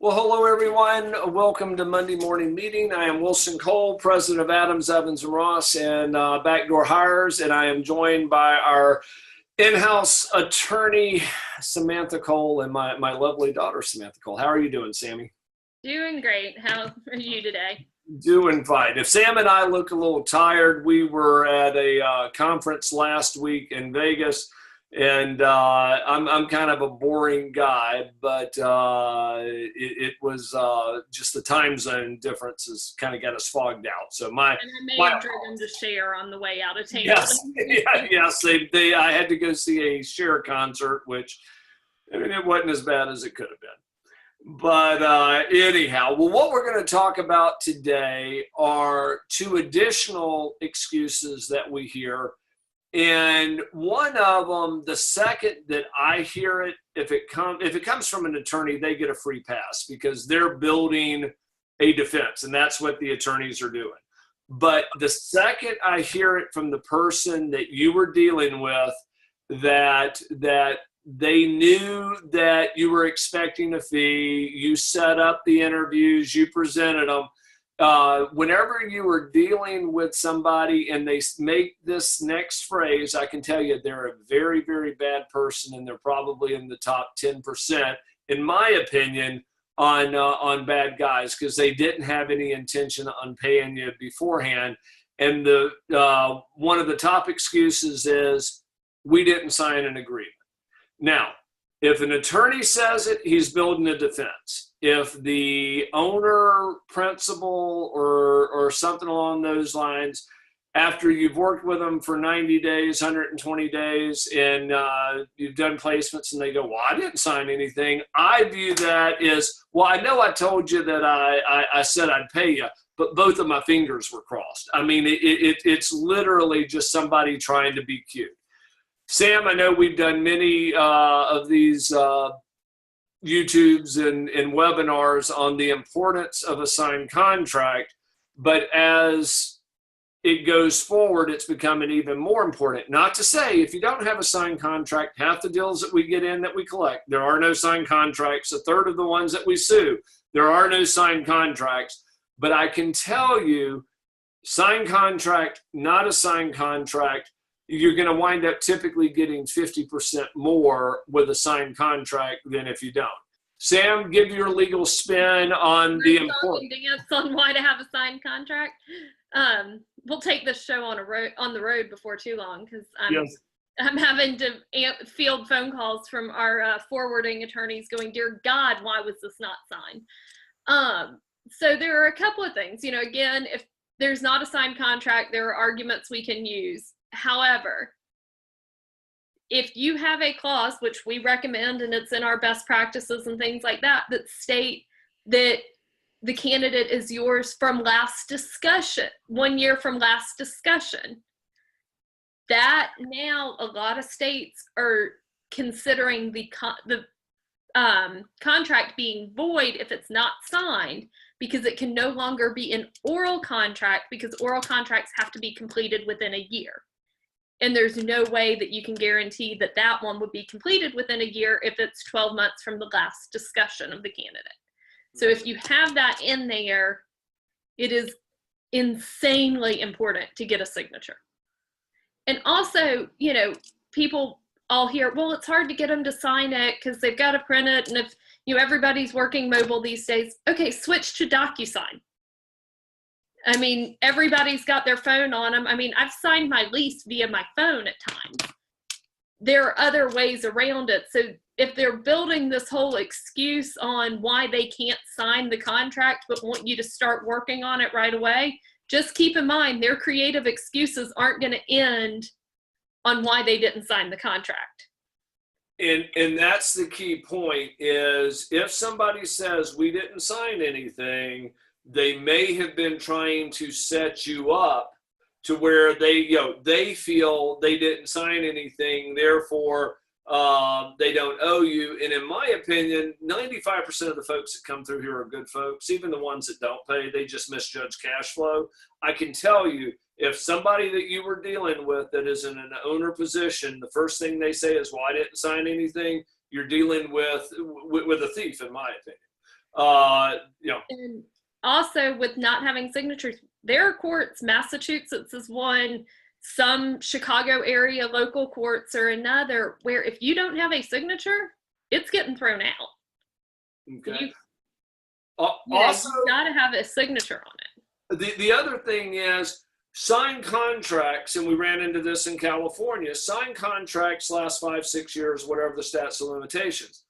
Well, hello, everyone. Welcome to Monday Morning Meeting. I am Wilson Cole, president of Adams, Evans, and Ross and Backdoor Hires, and I am joined by our in-house attorney, Samantha Cole, and my lovely daughter, Samantha Cole. How are you doing, Sammy? Doing great. How are you today? Doing fine. If Sam and I look a little tired, we were at a conference last week in Vegas, and I'm kind of a boring guy, but it was just the time zone differences kind of got us fogged out. So and I may have driven to Cher on the way out of town. Yes, yes. I had to go see a Cher concert, which it wasn't as bad as it could have been. But anyhow, well, what we're going to talk about today are two additional excuses that we hear. And one of them, the second that I hear it, if it comes from an attorney, they get a free pass because they're building a defense, and that's what the attorneys are doing. But the second I hear it from the person that you were dealing with, that they knew that you were expecting a fee, you set up the interviews, you presented them. Whenever you are dealing with somebody and they make this next phrase, I can tell you they're a very, very bad person, and they're probably in the top 10%, in my opinion, on bad guys, because they didn't have any intention on paying you beforehand. And the one of the top excuses is, we didn't sign an agreement. Now, if an attorney says it, he's building a defense. If the owner, principal, or something along those lines, after you've worked with them for 90 days, 120 days, and you've done placements, and they go, well, I didn't sign anything, I view that as, well, I know I told you that I said I'd pay you, but both of my fingers were crossed. I mean, it's literally just somebody trying to be cute. Sam, I know we've done many of these YouTubes and webinars on the importance of a signed contract, but as it goes forward, it's becoming even more important. Not to say if you don't have a signed contract, half the deals that we get in that we collect, there are no signed contracts. A third of the ones that we sue, there are no signed contracts. But I can tell you, signed contract, not a signed contract, you're going to wind up typically getting 50% more with a signed contract than if you don't. Sam, give your legal spin on the importance. On why to have a signed contract. We'll take this show on the road before too long, because I'm having to field phone calls from our forwarding attorneys going, dear God, why was this not signed? So there are a couple of things. Again, if there's not a signed contract, there are arguments we can use. However, if you have a clause, which we recommend, and it's in our best practices and things like that, that state that the candidate is yours from last discussion, 1 year from last discussion, that now a lot of states are considering the contract being void if it's not signed, because it can no longer be an oral contract, because oral contracts have to be completed within a year. And there's no way that you can guarantee that that one would be completed within a year if it's 12 months from the last discussion of the candidate. So if you have that in there, it is insanely important to get a signature. And also, people all hear, well, it's hard to get them to sign it because they've got to print it. And if everybody's working mobile these days, okay, switch to DocuSign. I mean, everybody's got their phone on them. I mean, I've signed my lease via my phone at times. There are other ways around it. So if they're building this whole excuse on why they can't sign the contract but want you to start working on it right away, just keep in mind their creative excuses aren't going to end on why they didn't sign the contract. And that's the key point, is if somebody says we didn't sign anything, they may have been trying to set you up to where they feel they didn't sign anything, therefore they don't owe you. And in my opinion, 95% of the folks that come through here are good folks. Even the ones that don't pay, they just misjudge cash flow. I can tell you, if somebody that you were dealing with that is in an owner position, the first thing they say is, well, I didn't sign anything, you're dealing with a thief, in my opinion. And also with not having signatures, there are courts, Massachusetts is one, some Chicago area local courts are another, where if you don't have a signature, it's getting thrown out. Okay. Also, you got to have a signature on it. The other thing is signed contracts, and we ran into this in California. Signed contracts last 5-6 years, whatever the statute of limitations.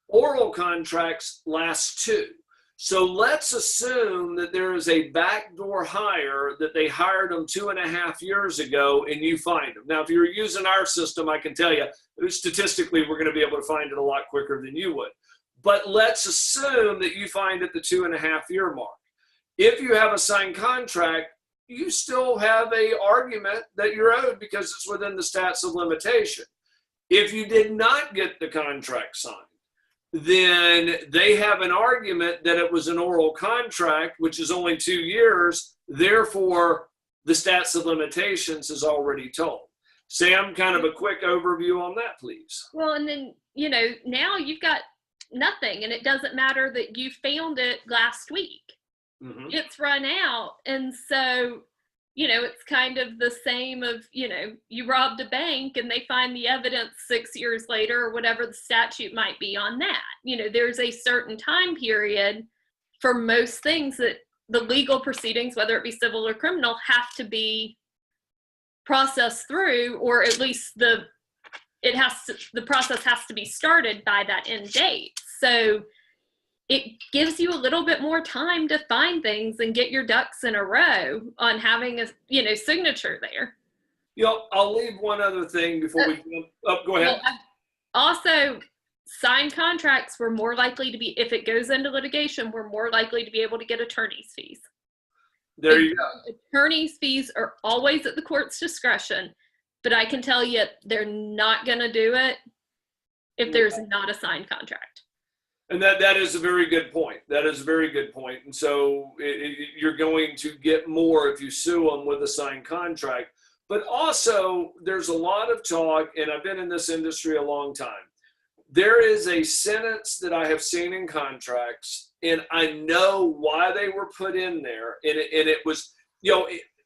Oral contracts last 2. So let's assume that there is a backdoor hire that they hired them 2.5 years ago and you find them. Now, if you're using our system, I can tell you, statistically, we're going to be able to find it a lot quicker than you would. But let's assume that you find it the 2.5-year mark. If you have a signed contract, you still have an argument that you're owed because it's within the statute of limitation. If you did not get the contract signed, then they have an argument that it was an oral contract, which is only 2 years. Therefore, the statute of limitations is already told. Sam, kind of a quick overview on that, please. Well, and then, now you've got nothing, and it doesn't matter that you found it last week. Mm-hmm. It's run out. And so, it's kind of the same of, you robbed a bank and they find the evidence 6 years later or whatever the statute might be on that. There's a certain time period for most things that the legal proceedings, whether it be civil or criminal, have to be processed through, or at least the process has to be started by that end date. So it gives you a little bit more time to find things and get your ducks in a row on having a signature there. I'll leave one other thing before we jump up. Go ahead. Well, also, signed contracts were more likely to be, if it goes into litigation, we're more likely to be able to get attorney's fees. There you go. Attorney's fees are always at the court's discretion, but I can tell you they're not going to do it if there's not a signed contract. And that is a very good point. That is a very good point. And so you're going to get more if you sue them with a signed contract. But also, there's a lot of talk, and I've been in this industry a long time. There is a sentence that I have seen in contracts, and I know why they were put in there. And it was,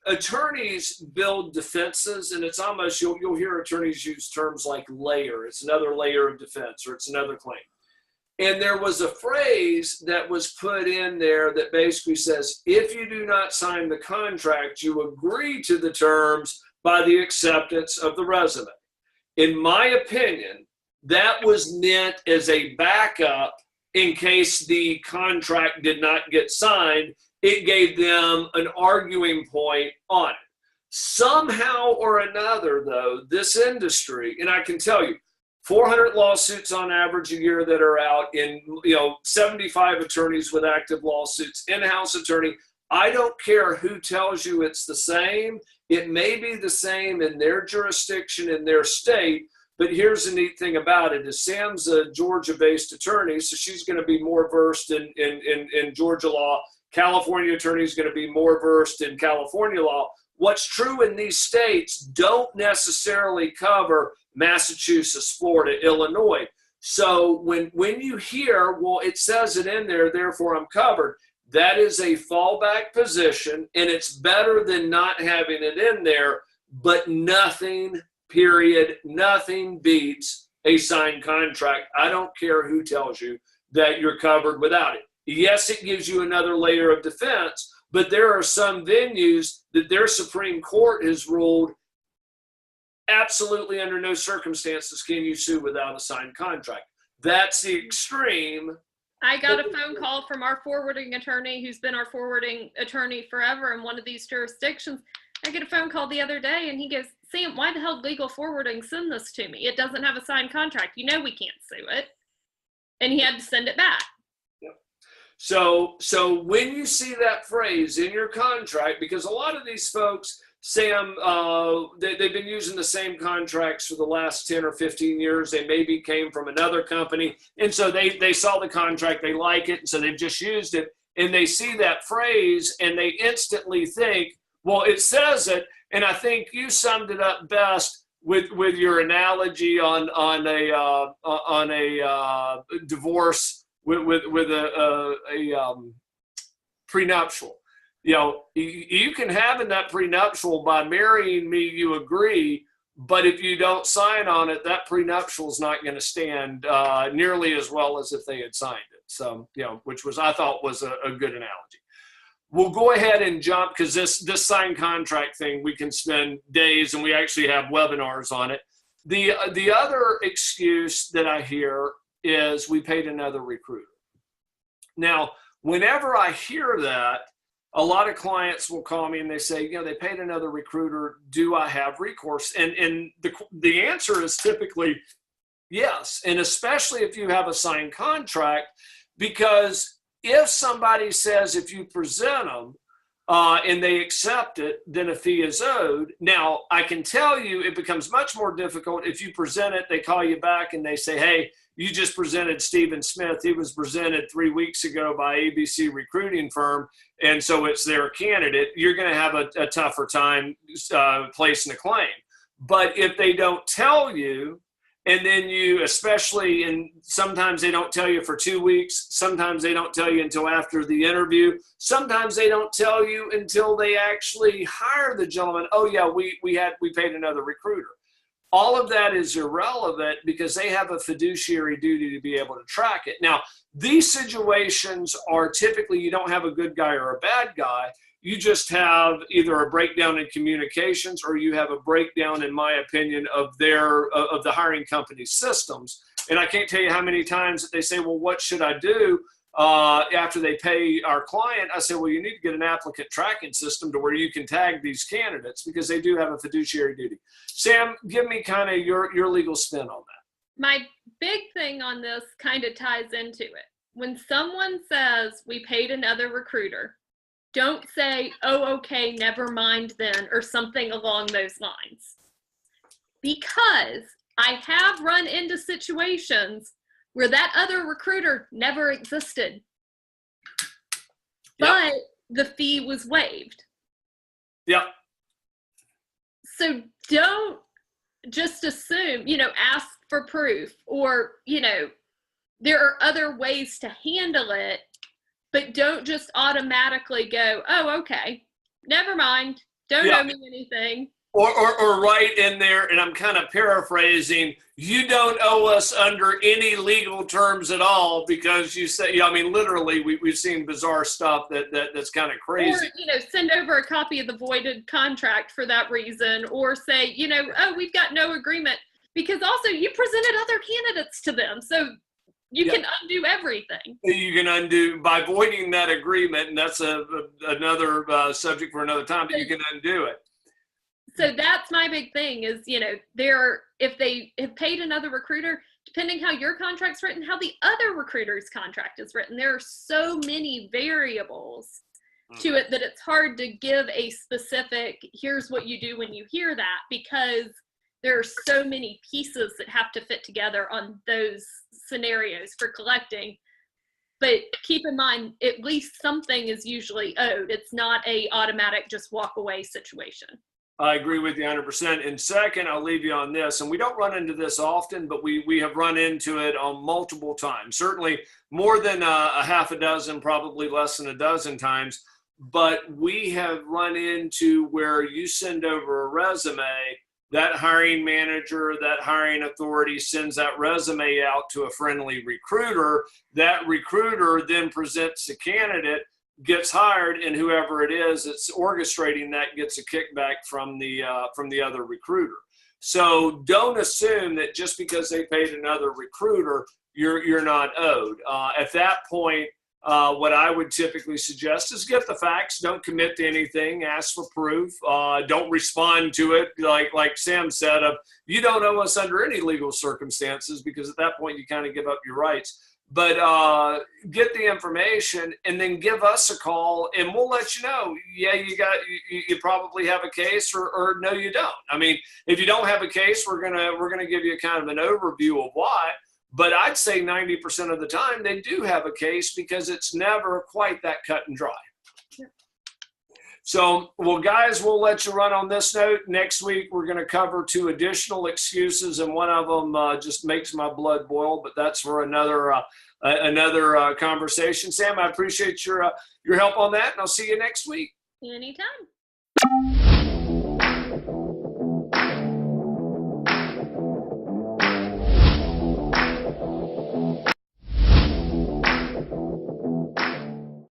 attorneys build defenses, and it's almost, you'll hear attorneys use terms like layer. It's another layer of defense, or it's another claim. And there was a phrase that was put in there that basically says, if you do not sign the contract, you agree to the terms by the acceptance of the resume. In my opinion, that was meant as a backup in case the contract did not get signed. It gave them an arguing point on it. Somehow or another, though, this industry, and I can tell you, 400 lawsuits on average a year that are out, in 75 attorneys with active lawsuits, in-house attorney. I don't care who tells you it's the same. It may be the same in their jurisdiction, in their state, but here's the neat thing about it is Sam's a Georgia-based attorney, so she's going to be more versed in Georgia law. California attorney is going to be more versed in California law. What's true in these states don't necessarily cover Massachusetts, Florida, Illinois. So when you hear, well, it says it in there, therefore I'm covered, that is a fallback position, and it's better than not having it in there, but nothing, period, nothing beats a signed contract. I don't care who tells you that you're covered without it. Yes, it gives you another layer of defense, but there are some venues that their Supreme Court has ruled absolutely under no circumstances can you sue without a signed contract. That's the extreme. I got a phone call from our forwarding attorney who's been our forwarding attorney forever in one of these jurisdictions. I get a phone call the other day and he goes, Sam, why the hell did legal forwarding send this to me? It doesn't have a signed contract. We can't sue it. And he had to send it back. So when you see that phrase in your contract, because a lot of these folks, Sam, they've been using the same contracts for the last 10 or 15 years. They maybe came from another company. And so they saw the contract, they like it, and so they've just used it. And they see that phrase and they instantly think, well, it says it. And I think you summed it up best with your analogy on a divorce with a prenuptial. You know, you can have in that prenuptial by marrying me, you agree, but if you don't sign on it, that prenuptial is not going to stand nearly as well as if they had signed it. So, you know, which was, I thought was a good analogy. We'll go ahead and jump, because this signed contract thing, we can spend days, and we actually have webinars on it. The other excuse that I hear is we paid another recruiter. Now, whenever I hear that, a lot of clients will call me and they say, you know, they paid another recruiter. Do I have recourse? And the answer is typically yes. And especially if you have a signed contract, because if somebody says, if you present them and they accept it, then a fee is owed. Now, I can tell you it becomes much more difficult if you present it, they call you back and they say, hey, you just presented Stephen Smith. He was presented 3 weeks ago by ABC recruiting firm, and so it's their candidate. You're going to have a tougher time placing a claim. But if they don't tell you, and then you, especially, and sometimes they don't tell you for 2 weeks, sometimes they don't tell you until after the interview, sometimes they don't tell you until they actually hire the gentleman. Oh yeah, we paid another recruiter. All of that is irrelevant because they have a fiduciary duty to be able to track it. Now, these situations are typically, you don't have a good guy or a bad guy. You just have either a breakdown in communications, or you have a breakdown, in my opinion, of the hiring company's systems. And I can't tell you how many times that they say, well, what should I do after they pay our client? I say, well, you need to get an applicant tracking system to where you can tag these candidates, because they do have a fiduciary duty. Sam, give me kind of your legal spin on that. My big thing on this kind of ties into it. When someone says we paid another recruiter, don't say, oh, okay, never mind then, or something along those lines. Because I have run into situations where that other recruiter never existed, but the fee was waived. Yep. So don't just assume, ask for proof, or, there are other ways to handle it, but don't just automatically go, oh, okay, never mind, don't owe me anything. Or right in there, and I'm kind of paraphrasing, you don't owe us under any legal terms at all, because you say, literally, we've seen bizarre stuff that's kind of crazy. Or, send over a copy of the voided contract for that reason, or say, oh, we've got no agreement, because also you presented other candidates to them. So you can undo everything. You can undo by voiding that agreement, and that's another subject for another time, but you can undo it. So that's my big thing is, if they have paid another recruiter, depending how your contract's written, how the other recruiter's contract is written, there are so many variables to it that it's hard to give a specific, here's what you do when you hear that, because there are so many pieces that have to fit together on those scenarios for collecting. But keep in mind, at least something is usually owed. It's not a automatic just walk away situation. I agree with you 100%. And second, I'll leave you on this, and we don't run into this often, but we have run into it on multiple times, certainly more than a half a dozen, probably less than a dozen times. But we have run into where you send over a resume, that hiring manager, that hiring authority sends that resume out to a friendly recruiter. That recruiter then presents a candidate, gets hired, and whoever it is that's orchestrating that gets a kickback from the other recruiter. So don't assume that just because they paid another recruiter, you're not owed. At that point, what I would typically suggest is get the facts. Don't commit to anything. Ask for proof. Don't respond to it like Sam said. You don't owe us under any legal circumstances, because at that point you kind of give up your rights. But get the information and then give us a call, and we'll let you know. Yeah, you probably have a case, or no, you don't. I mean, if you don't have a case, we're gonna give you a kind of an overview of why. But I'd say 90% of the time they do have a case, because it's never quite that cut and dry. So, well, guys, we'll let you run on this note. Next week, we're going to cover 2 additional excuses, and one of them just makes my blood boil, but that's for another conversation. Sam, I appreciate your help on that, and I'll see you next week. Anytime.